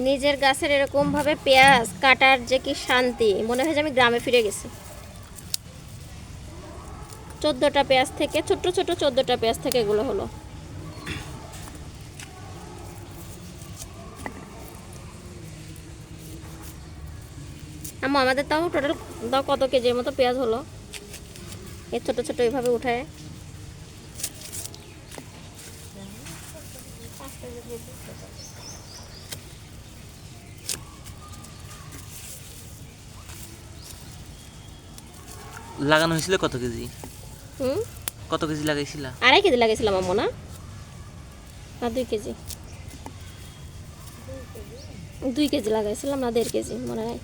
নিজের গাছের এরকম ভাবে পেঁয়াজ কাটার যে কি শান্তি, মনে হয় যে আমি গ্রামে ফিরে গেছি। 14টা পেঁয়াজ থেকে, ছোট ছোট 14টা পেঁয়াজ থেকে এগুলো হলো। আম্মু আমাদের তাও টোটাল দাও কত কেজির মতো পেঁয়াজ হলো এই ছোট ছোট এইভাবে উঠায়? লাগানো হয়েছিল কত কেজি? হুম, কত কেজি লাগাইছিলা? 2.5 কেজি লাগাইছিলাম আম্মু, না না 2 কেজি? 2 কেজি লাগাইছিলাম না 1.5 কেজি, মনে নাই।